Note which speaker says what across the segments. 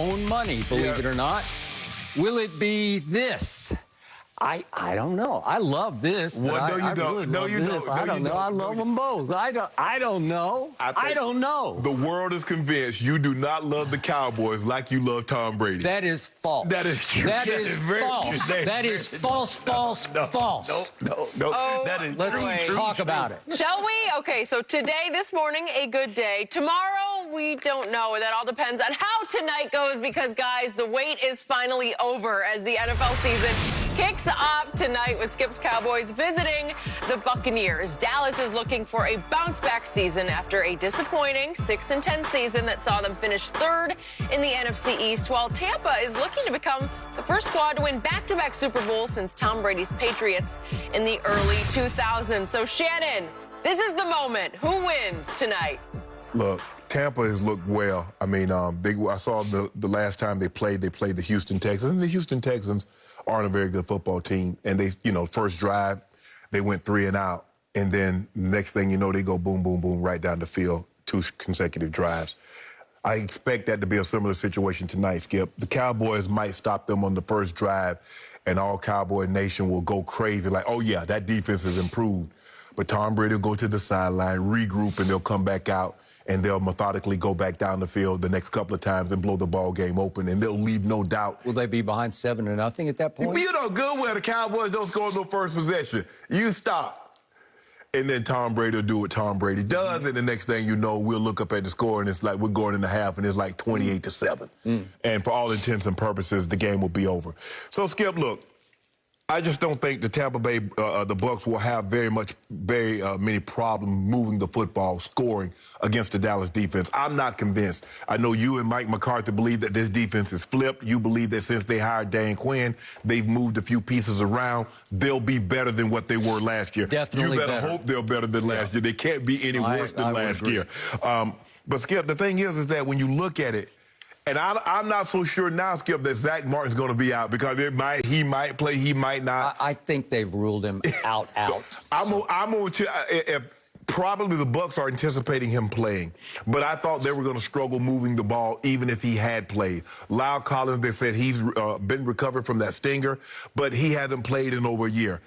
Speaker 1: own money, believe it or not. Will it be this? I don't know. I love this. But
Speaker 2: Well, no, you
Speaker 1: I
Speaker 2: don't.
Speaker 1: Really
Speaker 2: No,
Speaker 1: love
Speaker 2: you
Speaker 1: this.
Speaker 2: don't.
Speaker 1: I don't know. I love them both. I don't know. I don't know.
Speaker 2: The world is convinced you do not love the Cowboys like you love Tom Brady.
Speaker 1: That is false.
Speaker 2: That is true.
Speaker 1: That is false. That is false, false, false.
Speaker 2: No.
Speaker 3: Oh,
Speaker 2: that is
Speaker 1: Let's talk about it.
Speaker 3: Shall we? Okay, so today, this morning, a good day. Tomorrow, we don't know. That all depends on how tonight goes because, guys, the wait is finally over as the NFL season kicks off tonight with Skip's Cowboys visiting the Buccaneers. Dallas is looking for a bounce-back season after a disappointing 6-10 season that saw them finish third in the NFC East, while Tampa is looking to become the first squad to win back-to-back Super Bowls since Tom Brady's Patriots in the early 2000s. So, Shannon, this is the moment. Who wins tonight?
Speaker 2: Look, Tampa has looked well. I mean, I saw the last time they played the Houston Texans, and the Houston Texans aren't a very good football team. And they, first drive, they went 3 and out. And then next thing you know, they go boom, boom, boom, right down the field, 2 consecutive drives. I expect that to be a similar situation tonight, Skip. The Cowboys might stop them on the first drive, and all Cowboy Nation will go crazy like, oh, yeah, that defense has improved. But Tom Brady will go to the sideline, regroup, and they'll come back out, and they'll methodically go back down the field the next couple of times and blow the ball game open, and they'll leave no doubt.
Speaker 1: Will they be behind 7-0 at that point?
Speaker 2: You know good well the Cowboys don't score no first possession. You stop. And then Tom Brady will do what Tom Brady does, and the next thing you know, we'll look up at the score, and it's like we're going in the half, and it's like 28-7. And for all intents and purposes, the game will be over. So, Skip, look, I just don't think the Tampa Bay, the Bucs will have very many problems moving the football, scoring against the Dallas defense. I'm not convinced. I know you and Mike McCarthy believe that this defense is flipped. You believe that since they hired Dan Quinn, they've moved a few pieces around. They'll be better than what they were last year.
Speaker 1: Definitely
Speaker 2: You better hope they're better than last year. They can't be any worse than last year. But, Skip, the thing is that when you look at it, and I'm not so sure now, Skip, that Zach Martin's going to be out because he might play, he might not.
Speaker 1: I think they've ruled him out.
Speaker 2: I'm going to probably the Bucs are anticipating him playing, but I thought they were going to struggle moving the ball even if he had played. Lyle Collins, they said he's been recovered from that stinger, but he hasn't played in over a year.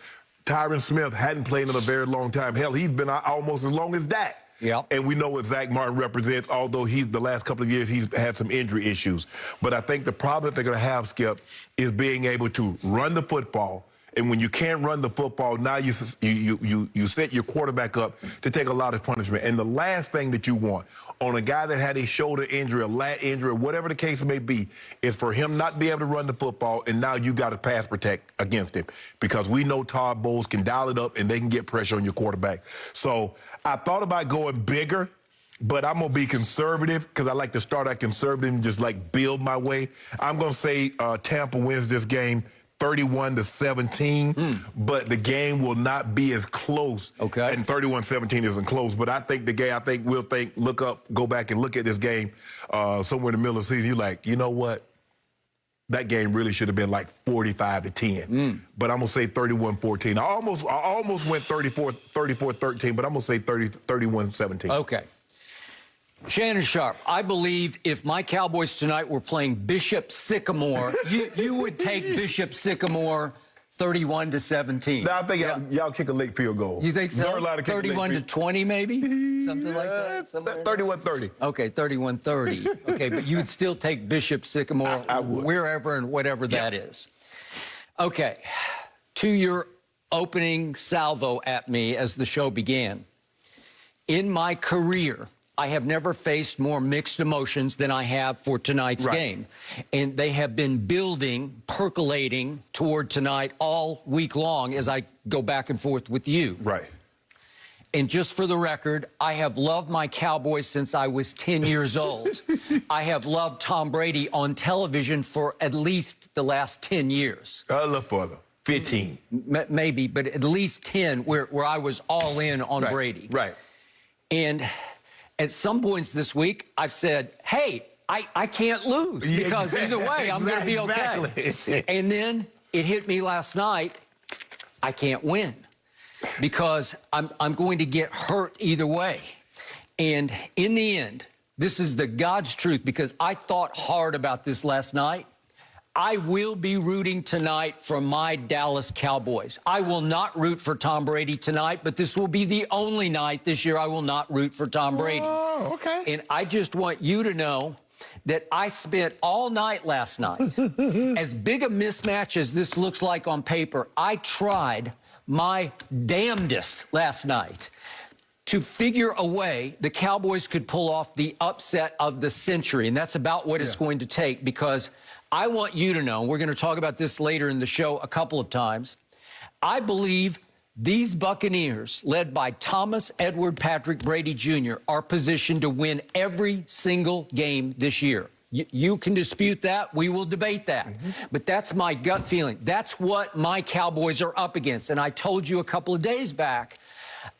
Speaker 2: Tyron Smith hadn't played in a very long time. Hell, he's been out almost as long as that.
Speaker 1: Yep.
Speaker 2: And we know what Zach Martin represents, although the last couple of years he's had some injury issues. But I think the problem that they're going to have, Skip, is being able to run the football. And when you can't run the football, now you set your quarterback up to take a lot of punishment. And the last thing that you want on a guy that had a shoulder injury, a lat injury, whatever the case may be, is for him not to be able to run the football, and now you got to pass protect against him. Because we know Todd Bowles can dial it up, and they can get pressure on your quarterback. So I thought about going bigger, but I'm going to be conservative because I like to start out conservative and just, build my way. I'm going to say Tampa wins this game 31-17, but the game will not be as close.
Speaker 1: Okay.
Speaker 2: And 31-17 isn't close, but I think the game, go back and look at this game somewhere in the middle of the season. You're like, you know what? That game really should have been like 45-10. But I'm going to say 31-14. I almost went 34-13, but I'm going to say 31-17.
Speaker 1: Okay. Shannon Sharp, I believe if my Cowboys tonight were playing Bishop Sycamore, you would take Bishop Sycamore 31-17.
Speaker 2: Now, I think y'all kick a late field goal.
Speaker 1: You think so? 31-20 maybe? Something like that?
Speaker 2: 31-30.
Speaker 1: Okay, 31-30. Okay, but you would still take Bishop Sycamore
Speaker 2: I would.
Speaker 1: wherever and whatever that is. Okay, to your opening salvo at me as the show began. In my career, I have never faced more mixed emotions than I have for tonight's game. And they have been building, percolating toward tonight all week long as I go back and forth with you.
Speaker 2: Right.
Speaker 1: And just for the record, I have loved my Cowboys since I was 10 years old. I have loved Tom Brady on television for at least the last 10 years.
Speaker 2: I love further. 15.
Speaker 1: Maybe, but at least 10 where I was all in on Brady.
Speaker 2: Right.
Speaker 1: And at some points this week, I've said, hey, I can't lose because either way, I'm going to be okay.
Speaker 2: Exactly.
Speaker 1: And then it hit me last night, I can't win because I'm going to get hurt either way. And in the end, This is the God's truth because I thought hard about this last night. I will be rooting tonight for my Dallas Cowboys. I will not root for Tom Brady tonight, but this will be the only night this year I will not root for Tom Brady.
Speaker 2: Oh, okay.
Speaker 1: And I just want you to know that I spent all night last night. As big a mismatch as this looks like on paper, I tried my damnedest last night to figure a way the Cowboys could pull off the upset of the century. And that's about what it's going to take, because I want you to know, we're going to talk about this later in the show a couple of times, I believe these Buccaneers, led by Thomas Edward Patrick Brady Jr., are positioned to win every single game this year. You can dispute that. We will debate that. But that's my gut feeling. That's what my Cowboys are up against. And I told you a couple of days back,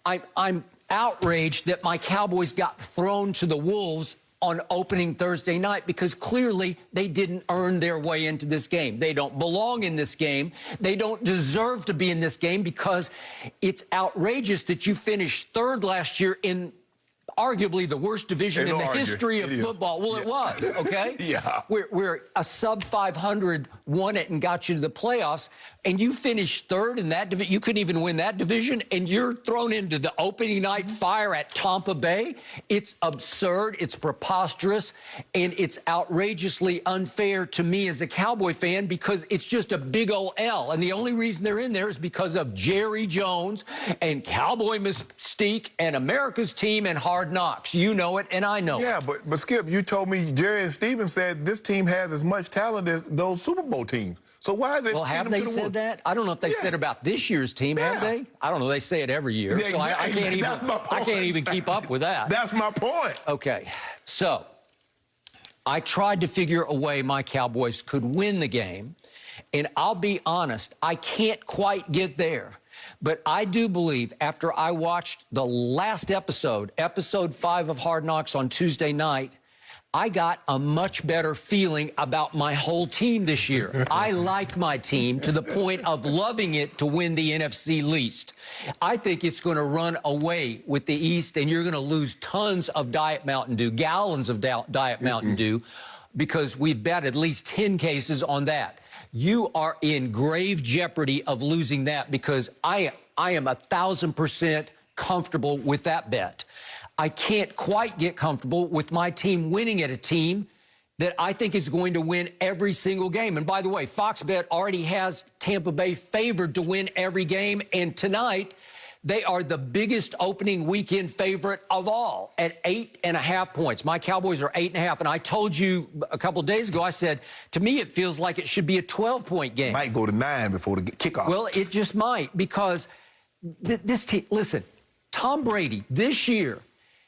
Speaker 1: I'm outraged that my Cowboys got thrown to the wolves on opening Thursday night because clearly they didn't earn their way into this game. They don't belong in this game. They don't deserve to be in this game because it's outrageous that you finished third last year in arguably the worst division in the history of football. Well, it was, okay?
Speaker 2: Yeah.
Speaker 1: Where a sub-500 won it and got you to the playoffs, and you finished third in that division. You couldn't even win that division, and you're thrown into the opening night fire at Tampa Bay. It's absurd, it's preposterous, and it's outrageously unfair to me as a Cowboy fan because it's just a big old L. And the only reason they're in there is because of Jerry Jones and Cowboy mystique and America's team and Hard Knocks. You know it, and I know it.
Speaker 2: Yeah, but Skip, you told me Jerry and Steven said this team has as much talent as those Super Bowl teams. So why is it?
Speaker 1: Well, have they said that? I don't know if they said about this year's team. Have they? I don't know. They say it every year, so I can't even keep up with that.
Speaker 2: That's my point.
Speaker 1: Okay, so I tried to figure a way my Cowboys could win the game, and I'll be honest, I can't quite get there. But I do believe after I watched the last episode, episode 5 of Hard Knocks on Tuesday night, I got a much better feeling about my whole team this year. I like my team to the point of loving it to win the NFC least. I think it's going to run away with the East, and you're going to lose tons of Diet Mountain Dew, gallons of Diet Mountain Dew, because we've bet at least 10 cases on that. You are in grave jeopardy of losing that because I am 1,000% comfortable with that bet. I can't quite get comfortable with my team winning at a team that I think is going to win every single game. And by the way, Fox Bet already has Tampa Bay favored to win every game. And tonight, they are the biggest opening weekend favorite of all at 8.5 points. My Cowboys are 8.5. And I told you a couple of days ago, I said, to me, it feels like it should be a 12-point game.
Speaker 2: Might go to 9 before the kickoff.
Speaker 1: Well, it just might because this team, listen, Tom Brady this year,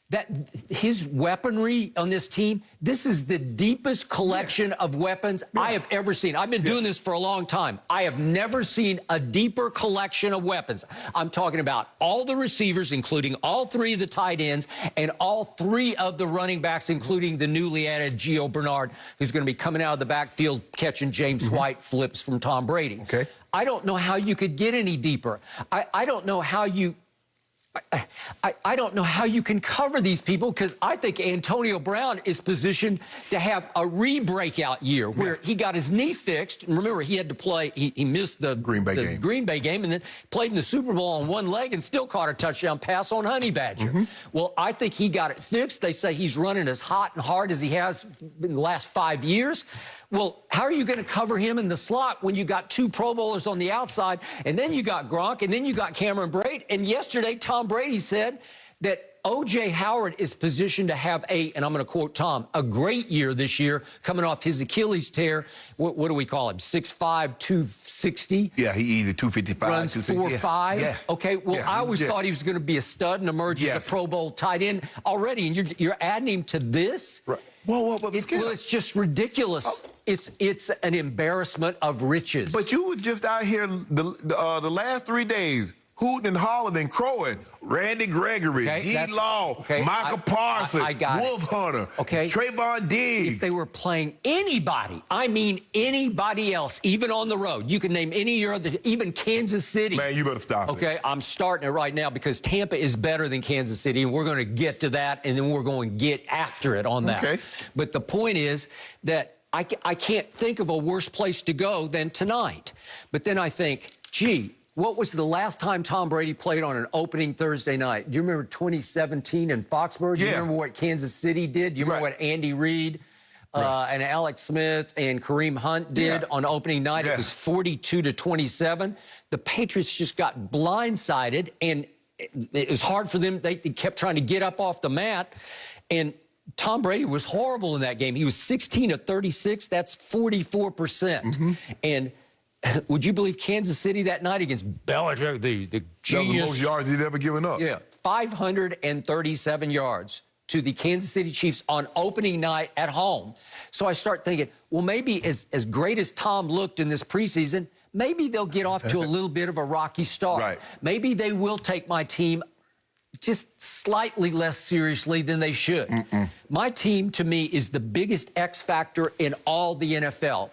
Speaker 1: that his weaponry on this team, this is the deepest collection of weapons I have ever seen. I've been doing this for a long time. I have never seen a deeper collection of weapons. I'm talking about all the receivers, including all 3 of the tight ends, and all 3 of the running backs, including the newly added Gio Bernard, who's going to be coming out of the backfield catching James White flips from Tom Brady.
Speaker 2: Okay.
Speaker 1: I don't know how you could get any deeper. I don't know how you... I don't know how you can cover these people because I think Antonio Brown is positioned to have a re-breakout year where he got his knee fixed. And remember, he had to play, he missed the Green Bay game and then played in the Super Bowl on one leg and still caught a touchdown pass on Honey Badger. Well, I think he got it fixed. They say he's running as hot and hard as he has in the last 5 years. Well, how are you going to cover him in the slot when you got 2 Pro Bowlers on the outside, and then you got Gronk, and then you got Cameron Brate? And yesterday, Tom Brady said that O.J. Howard is positioned to have and I'm going to quote Tom, a great year this year, coming off his Achilles tear. What do we call him? 6'5", 260?
Speaker 2: Yeah, he easy 255.
Speaker 1: Runs 4.5.
Speaker 2: Yeah.
Speaker 1: Okay, well, I always thought he was going to be a stud and emerge as a Pro Bowl tight end already, and you're adding him to this?
Speaker 2: Right. Well,
Speaker 1: it's just ridiculous. It's an embarrassment of riches.
Speaker 2: But you was just out here the last 3 days hooting and hollering and crowing. Randy Gregory,
Speaker 1: Okay,
Speaker 2: D-Law,
Speaker 1: okay,
Speaker 2: Michael Parsons,
Speaker 1: I got
Speaker 2: Wolf
Speaker 1: it.
Speaker 2: Hunter,
Speaker 1: Okay.
Speaker 2: Trayvon Diggs.
Speaker 1: If they were playing anybody, I mean anybody else, even on the road, you can name any of your other, even Kansas City.
Speaker 2: Man, you better stop it.
Speaker 1: Okay, I'm starting it right now because Tampa is better than Kansas City, and we're going to get to that, and then we're going to get after it on that.
Speaker 2: Okay.
Speaker 1: But the point is that I can't think of a worse place to go than tonight. But then I think, gee, what was the last time Tom Brady played on an opening Thursday night? Do you remember 2017 in Foxborough? Do you remember what Kansas City did? Do you remember what Andy Reid and Alex Smith and Kareem Hunt did on opening night? It was 42-27. The Patriots just got blindsided, and it was hard for them. They kept trying to get up off the mat, and Tom Brady was horrible in that game. He was 16 of 36. That's 44%. And would you believe Kansas City that night against Belichick, the
Speaker 2: That was
Speaker 1: genius?
Speaker 2: the most yards he'd ever given up.
Speaker 1: Yeah, 537 yards to the Kansas City Chiefs on opening night at home. So I start thinking, well, maybe as great as Tom looked in this preseason, maybe they'll get off to a little bit of a rocky start.
Speaker 2: Right.
Speaker 1: Maybe they will take my team just slightly less seriously than they should. My team, to me, is the biggest X factor in all the NFL.